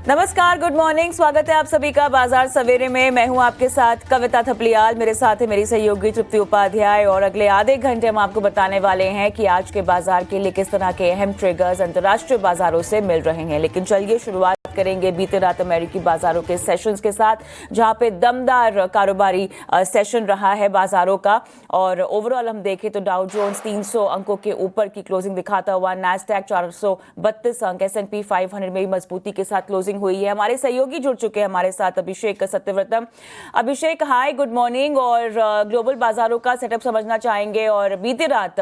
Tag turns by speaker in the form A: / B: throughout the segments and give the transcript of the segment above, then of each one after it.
A: नमस्कार, good morning. स्वागत है आप सभी का बाजार सवेरे में। मैं हूं आपके साथ कविता थपलियाल, मेरे साथ है मेरी सहयोगी तृप्ति उपाध्याय और अगले आधे घंटे हम आपको बताने वाले हैं कि आज के बाजार के लिए किस तरह के अहम ट्रिगर्स अंतर्राष्ट्रीय बाजारों से मिल रहे हैं। लेकिन चलिए शुरुआत करेंगे बीते रात अमेरिकी बाजारों के सेशंस के साथ, जहां पे दमदार कारोबारी सेशन रहा है बाजारों का। और ओवरऑल हम देखें तो डाउ जोन्स 300 अंकों के ऊपर की क्लोजिंग दिखाता हुआ, नैस्डैक 432 अंक, S&P 500 में भी मजबूती के साथ क्लोजिंग हुई है। हमारे सहयोगी जुड़ चुके हैं हमारे साथ, अभिषेक सत्यव्रतम। अभिषेक, हाय, गुड मॉर्निंग। और ग्लोबल बाजारों का सेटअप समझना चाहेंगे। और बीते रात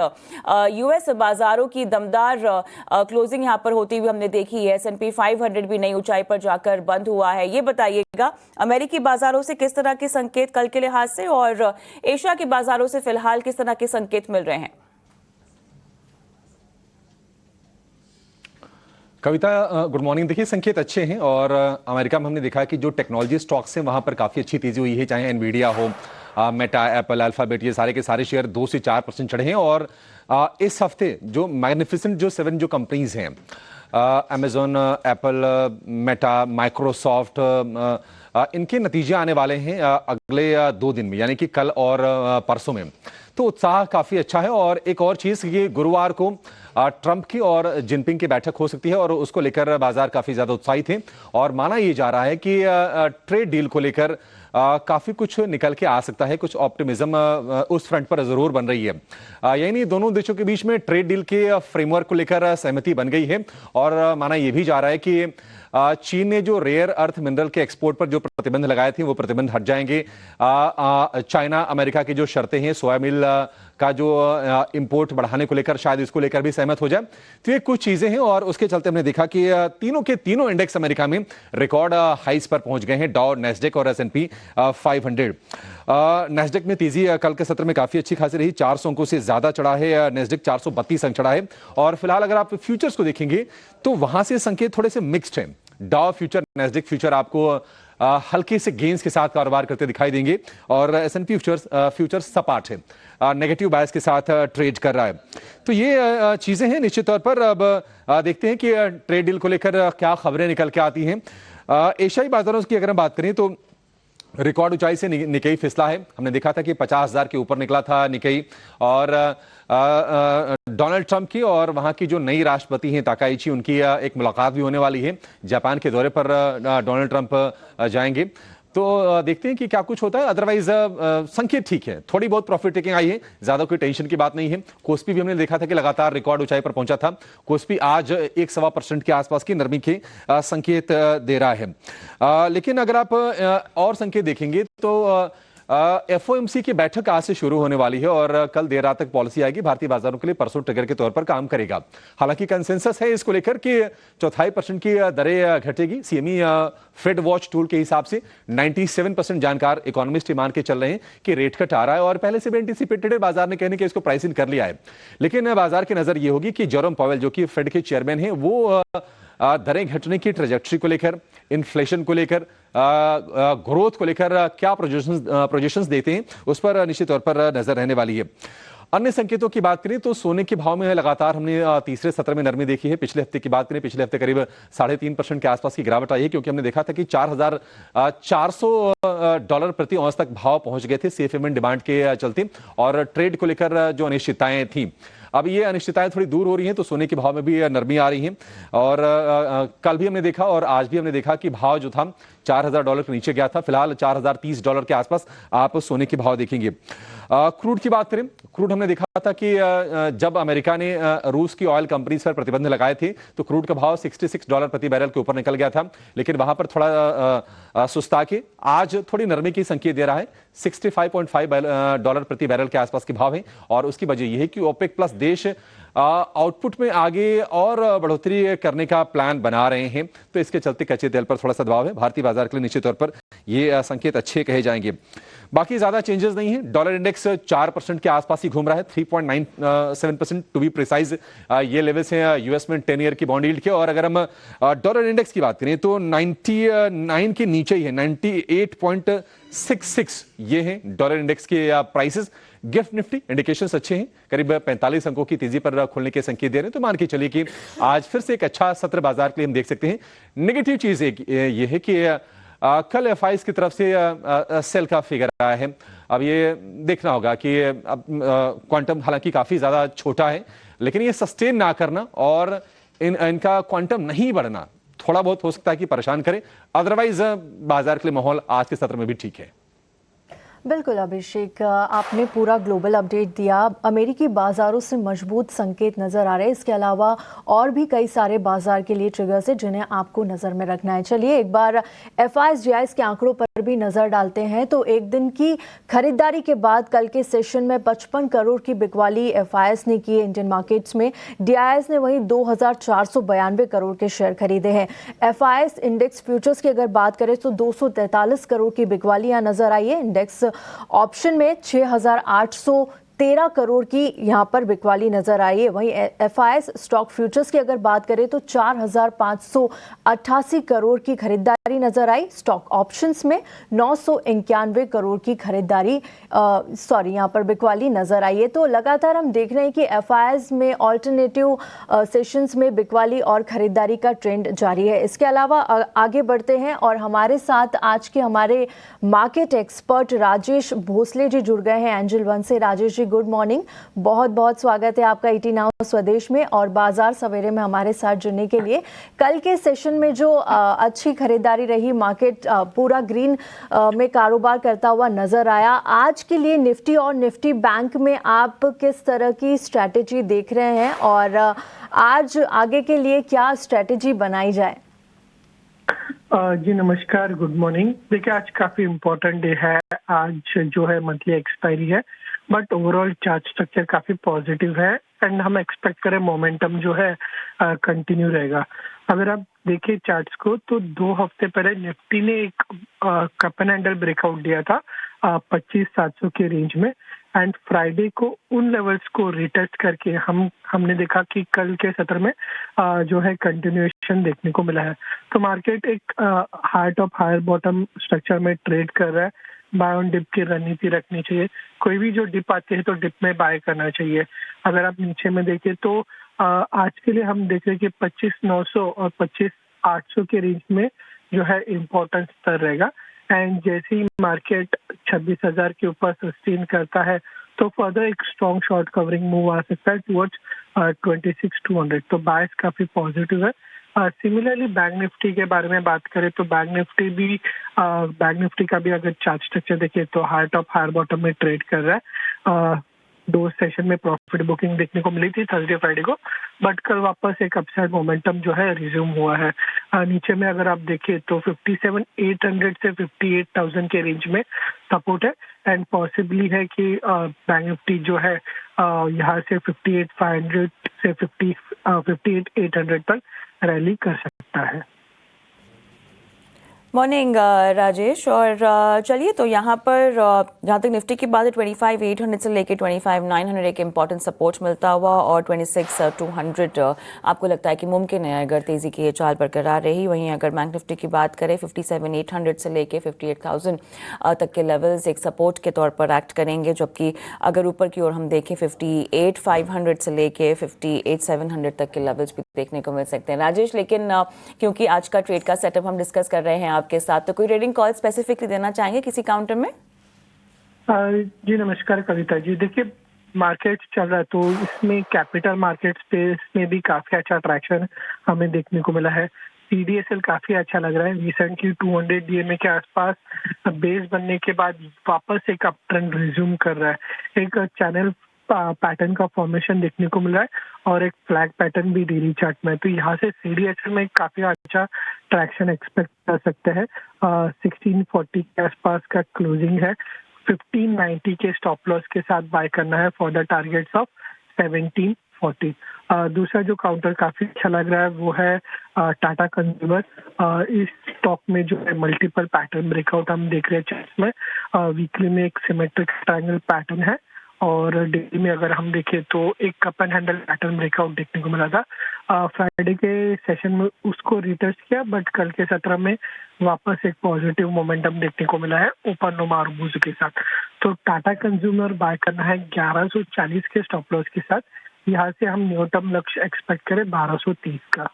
A: यूएस बाजारों की दमदार क्लोजिंग यहां पर होती हुई हमने देखी है। S&P 500 भी नई ऊंचाई पर जाकर बंद हुआ है। ये बताइएगा अमेरिकी बाजारों से किस तरह के संकेत कल के लिहाज से, और एशिया के बाजारों से फिलहाल किस तरह के संकेत मिल रहे हैं?
B: कविता, गुड मॉर्निंग। देखिए, संकेत अच्छे हैं और अमेरिका में हमने देखा कि जो टेक्नोलॉजी स्टॉक्स हैं वहां पर काफी अच्छी तेजी हुई है, चाहे एनवीडिया हो, मेटा, एप्पल, अल्फाबेट, ये सारे के सारे शेयर 2 से 4% चढ़े हैं। और इस हफ्ते जो मैग्निफिसेंट जो 7 जो कंपनीज हैं, अमेजोन, एप्पल, मेटा, माइक्रोसॉफ्ट, इनके नतीजे आने वाले हैं अगले 2 दिन में, यानी कि कल और परसों में। तो उत्साह काफी अच्छा है। और एक और चीज, ये गुरुवार को ट्रंप की और जिनपिंग की बैठक हो सकती है और उसको लेकर बाजार काफी ज्यादा उत्साहित हैं। और माना यह जा रहा है कि ट्रेड डील को लेकर काफी कुछ निकल के आ सकता है, कुछ ऑप्टिमिज्म उस फ्रंट पर जरूर बन रही है। यही नहीं, दोनों देशों के बीच में ट्रेड डील के फ्रेमवर्क को लेकर सहमति बन गई है। और माना यह भी जा रहा है कि चीन ने जो रेयर अर्थ मिनरल के एक्सपोर्ट पर जो प्रतिबंध लगाए थे वो प्रतिबंध हट जाएंगे। चाइना अमेरिका की जो शर्तें हैं, सोया मिल का जो इंपोर्ट बढ़ाने को लेकर, शायद इसको लेकर भी सहमत हो जाए। तो ये कुछ चीजें हैं और उसके चलते हमने देखा कि तीनों के तीनों इंडेक्स अमेरिका में रिकॉर्ड हाइस पर पहुंच गए हैं, डाउ, नैस्डैक और S&P 500। नैस्डैक में तेजी कल के सत्र में काफी अच्छी खासी रही, 400 अंकों से ज्यादा चढ़ा है। नैस्डैक 432 अंक चढ़ा है। और फिलहाल अगर आप फ्यूचर्स को देखेंगे तो वहां से संकेत थोड़े से मिक्स्ड हैं। डाउ फ्यूचर, नैस्डैक फ्यूचर आपको हल्के से गेंस के साथ कारोबार करते दिखाई देंगे और S&P फ्यूचर्स सपाट है, नेगेटिव बायस के साथ ट्रेड कर रहा है। तो ये चीजें हैं निश्चित तौर पर। अब देखते हैं कि ट्रेड डील को लेकर क्या खबरें निकल के आती हैं। एशियाई बाजारों की अगर हम बात करें तो रिकॉर्ड ऊंचाई से निकेई फिसला है। हमने देखा था कि 50,000 के ऊपर निकला था निकेई। और डोनाल्ड ट्रंप की और वहां की जो नई राष्ट्रपति हैं ताकाइची, उनकी एक मुलाकात भी होने वाली है। जापान के दौरे पर डोनाल्ड ट्रंप जाएंगे। तो देखते हैं कि क्या कुछ होता है। अदरवाइज संकेत ठीक है, थोड़ी बहुत प्रॉफिट टेकिंग आई है, ज्यादा कोई टेंशन की बात नहीं है। कोस्पी भी हमने देखा था कि लगातार रिकॉर्ड ऊंचाई पर पहुंचा था। कोस्पी आज 1.25% के आसपास की नरमी के संकेत दे रहा है। लेकिन अगर आप और संकेत देखेंगे तो FOMC की बैठक आज से शुरू होने वाली है और कल देर रात तक पॉलिसी आएगी। भारतीय बाजारों के लिए परसों ट्रिगर के तौर पर काम करेगा। हालांकि कंसेंसस है इसको लेकर कि 0.25% की दरें घटेगी। CME फेड वॉच टूल के हिसाब से 97% जानकार इकोनॉमिस्ट मान के चल रहे हैं कि रेट कट आ रहा है और पहले से भी एंटीसिपेटेड है। बाजार ने कहने कि इसको प्राइस इन कर लिया है। लेकिन बाजार की नजर यह होगी कि जेरोम पावेल, जो कि फेड के चेयरमैन है, वो दरें घटने की ट्रेजेक्टरी को लेकर, इन्फ्लेशन को लेकर, ग्रोथ को लेकर क्या प्रोजेक्शंस देते हैं, उस पर निश्चित तौर पर नजर रहने वाली है। अन्य संकेतों की बात करें तो सोने के भाव में लगातार हमने तीसरे सत्र में नरमी देखी है। पिछले हफ्ते की बात करें, पिछले हफ्ते करीब 3.5% के आसपास की गिरावट आई है, क्योंकि हमने देखा था कि $4,400 प्रति औंस तक भाव पहुंच गए थे सेफ हेवन डिमांड के चलते। और ट्रेड को लेकर जो अनिश्चितताएं थी, अब ये अनिश्चितताएं थोड़ी दूर हो रही हैं, तो सोने के भाव में भी नरमी आ रही है। और कल भी हमने देखा और आज भी हमने देखा कि भाव जो था $4,000 के नीचे गया था। फिलहाल $4,030 के आसपास आप सोने के भाव देखेंगे। क्रूड की बात करें, क्रूड हमने देखा था कि जब अमेरिका ने रूस की ऑयल कंपनीज पर प्रतिबंध लगाए थे तो क्रूड का भाव $66 प्रति बैरल के ऊपर निकल गया था। लेकिन वहां पर थोड़ा सुस्ता के आज थोड़ी नरमी की संकेत दे रहा है। $65.5 प्रति बैरल के आसपास के भाव है। और उसकी वजह यह है कि ओपेक प्लस देश आउटपुट में आगे और बढ़ोतरी करने का प्लान बना रहे हैं। तो इसके चलते कच्चे तेल पर थोड़ा सा दबाव है। भारतीय बाजार के लिए निश्चित तौर पर ये संकेत अच्छे कहे जाएंगे। बाकी ज्यादा चेंजेस नहीं है। डॉलर इंडेक्स 4% के आसपास ही घूम रहा है, 3.97% टू बी प्रिसाइज। ये लेवल्स हैं यूएस में 10 ईयर की बॉन्ड यील्ड के। और अगर हम डॉलर इंडेक्स की बात करें तो 99 के नीचे ही है, 98.7 1.66 ये हैं डॉलर इंडेक्स के प्राइसेस। गिफ्ट निफ्टी इंडिकेशंस अच्छे हैं, करीब 45 अंकों की तेजी पर खुलने के संकेत दे रहे हैं। तो मान के चलिए कि आज फिर से एक अच्छा सत्र बाजार के लिए हम देख सकते हैं। नेगेटिव चीज ये है कि कल एफआईज की तरफ से सेल का फिगर आया है। अब ये देखना होगा कि अब क्वांटम हालांकि काफी ज्यादा छोटा है, लेकिन ये सस्टेन ना करना और इनका क्वांटम नहीं बढ़ना थोड़ा बहुत हो सकता है कि परेशान करे। अदरवाइज बाजार के लिए माहौल आज के सत्र में भी ठीक है।
C: बिल्कुल अभिषेक, आपने पूरा ग्लोबल अपडेट दिया। अमेरिकी बाजारों से मजबूत संकेत नज़र आ रहे हैं। इसके अलावा और भी कई सारे बाजार के लिए ट्रिगर्स है जिन्हें आपको नज़र में रखना है। चलिए एक बार एफआईएस के आंकड़ों पर भी नज़र डालते हैं। तो एक दिन की खरीदारी के बाद कल के सेशन में 55 करोड़ की बिकवाली एफआईएस ने की है इंडियन मार्केट्स में। डीआईएस ने वहीं 2492 करोड़ के शेयर खरीदे हैं। एफआईएस इंडेक्स फ्यूचर्स की अगर बात करें तो 243 करोड़ की बिकवाली यहाँ नजर आई है। इंडेक्स ऑप्शन में 6813 करोड़ की यहां पर बिकवाली नजर आई है। वहीं एफआईएस स्टॉक फ्यूचर्स की अगर बात करें तो 4588 करोड़ की खरीदारी नजर आई। स्टॉक ऑप्शंस में 991 करोड़ की खरीदारी यहां पर बिकवाली नजर आई है। तो लगातार हम देख रहे हैं कि एफआईएस में ऑल्टरनेटिव सेशंस में बिकवाली और खरीदारी का ट्रेंड जारी है। इसके अलावा आगे बढ़ते हैं और हमारे साथ आज के हमारे मार्केट एक्सपर्ट राजेश भोसले जी जुड़ गए हैं एंजल वन से। राजेश जी गुड मॉर्निंग, बहुत बहुत स्वागत है आपका ईटी नाउ स्वदेश में और बाजार सवेरे में हमारे साथ जुड़ने के लिए। कल के सेशन में जो अच्छी खरीदारी रही, मार्केट पूरा ग्रीन में कारोबार करता हुआ नजर आया। आज के लिए निफ्टी और निफ्टी बैंक में आप किस तरह की स्ट्रैटेजी देख रहे हैं और आज आगे के लिए क्या स्ट्रैटेजी बनाई जाए?
D: जी नमस्कार, गुड मॉर्निंग। देखिए आज काफी इम्पोर्टेंट डे है। आज जो है मंथली एक्सपायरी है, बट ओवरऑल चार्ट स्ट्रक्चर काफी पॉजिटिव है एंड हम एक्सपेक्ट करें मोमेंटम जो है कंटिन्यू रहेगा। अगर आप देखिए चार्ट्स को तो 2 हफ्ते पहले निफ्टी ने एक कप एंड हैंडल ब्रेकआउट दिया था 25,700 के रेंज में एंड फ्राइडे को उन लेवल्स को रिटेस्ट करके हमने देखा कि कल के सत्र में जो है कंटिन्यूएशन देखने को मिला है। तो मार्केट एक heart of higher bottom structure में ट्रेड कर रहा है। बाय ऑन डिप की रणनीति रखनी चाहिए। कोई भी जो डिप आती है तो डिप में बाय करना चाहिए। अगर आप नीचे में देखें तो आज के लिए हम देख रहे हैं कि 25,900 और 25,800 के रेंज में जो है इम्पोर्टेंट स्तर रहेगा एंड जैसे ही मार्केट 26,000 के ऊपर सस्टेन करता है तो फर्दर एक स्ट्रॉन्ग शॉर्ट कवरिंग मूव आ सकता है टुवर्ड्स 26,200। तो बायस काफी पॉजिटिव है। सिमिलरली बैंक निफ्टी के बारे में बात करें तो बैंक निफ्टी का भी अगर चार्ट स्ट्रक्चर देखें तो हार्ट ऑफ हायर बॉटम में ट्रेड कर रहा है। 2 सेशन में प्रॉफिट बुकिंग देखने को मिली थी थर्सडे फ्राइडे को, बट कल वापस एक अपसाइड मोमेंटम जो है रिज्यूम हुआ है। नीचे में अगर आप देखें तो 57,800 से 58,000 के रेंज में सपोर्ट है एंड पॉसिबली है कि बैंक निफ्टी जो है यहाँ से 58,500 से 58,800 तक रैली कर सकता है।
A: मॉर्निंग राजेश। और चलिए तो यहाँ पर जहाँ तक निफ्टी की बात है 25,800 से लेके 25,900 एक इम्पॉर्टेंट सपोर्ट मिलता हुआ और 26,200 आपको लगता है कि मुमकिन है अगर तेज़ी की ये चाल बरकरार रही। वहीं अगर बैंक निफ्टी की बात करें 57,800 से लेके 58,000 तक के लेवल्स एक सपोर्ट के तौर पर एक्ट करेंगे, जबकि अगर ऊपर की ओर हम देखें 58,500 से लेके 58,700 तक के लेवल्स भी देखने को मिल सकते हैं। राजेश, लेकिन क्योंकि आज का ट्रेड का सेटअप हम डिस्कस कर रहे हैं आपके साथ, तो कोई ट्रेडिंग कॉल स्पेसिफिकली देना चाहेंगे किसी काउंटर में?
D: जी नमस्कार कविता जी। देखिए मार्केट चल रहा है तो इसमें कैपिटल मार्केट स्पेस में भी काफी अच्छा ट्रैक्शन हमें देखने को मिला है। CDSL काफी अच्छा लग रहा है। रिसेंटली 200 DMA के आसपास बेस बनने के बाद वापस एक अप ट्रेंड रिज्यूम कर रहा है। एक चैनल पैटर्न का फॉर्मेशन देखने को मिल रहा है और एक फ्लैग पैटर्न भी डेली चार्ट में। तो यहाँ से CDSL में काफी अच्छा ट्रैक्शन एक्सपेक्ट कर सकते हैं। 1640 के आसपास का क्लोजिंग है। 1590 के स्टॉप लॉस के साथ बाय करना है फॉर द टारगेट्स ऑफ 1740। दूसरा जो काउंटर काफी अच्छा लग रहा है वो है टाटा कंज्यूमर। इस स्टॉक में जो है मल्टीपल पैटर्न ब्रेकआउट हम देख रहे हैं चार्ट में। वीकली में एक सिमेट्रिक ट्रायंगल पैटर्न है और डेली में अगर हम देखें तो एक cup and handle pattern breakout देखने को मिला था। फ्राइडे के सेशन में उसको रिटेस्ट किया, बट कल के सत्र में वापस एक पॉजिटिव मोमेंटम देखने को मिला है ओपन नो मार्बूज के साथ। तो टाटा कंज्यूमर बाय करना है 1140 के स्टॉप लॉस के साथ। यहाँ से हम न्यूनतम लक्ष्य एक्सपेक्ट करें 1230 का।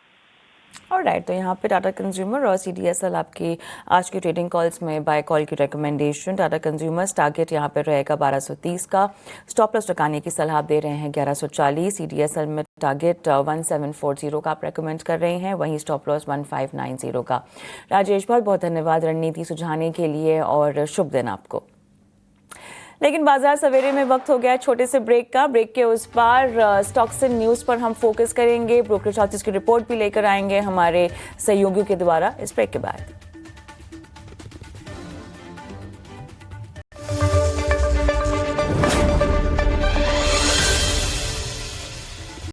A: ऑलराइट, तो यहाँ पे टाटा कंज्यूमर और CDSL आपकी आज की ट्रेडिंग कॉल्स में बाय कॉल की रिकमेंडेशन। टाटा कंज्यूमर्स टारगेट यहाँ पे रहेगा 1230 का, स्टॉप लॉस लगाने की सलाह दे रहे हैं 1140। CDSL में टारगेट 1740 का आप रेकमेंड कर रहे हैं, वहीं स्टॉप लॉस 1590 का। राजेश, बहुत बहुत धन्यवाद रणनीति सुझाने के लिए और शुभ दिन आपको। लेकिन बाजार सवेरे में वक्त हो गया छोटे से ब्रेक का। ब्रेक के उस पार स्टॉक्स इन न्यूज़ पर हम फोकस करेंगे। ब्रोकरेज हाउसेस की रिपोर्ट भी लेकर आएंगे हमारे सहयोगियों के द्वारा इस ब्रेक के बाद।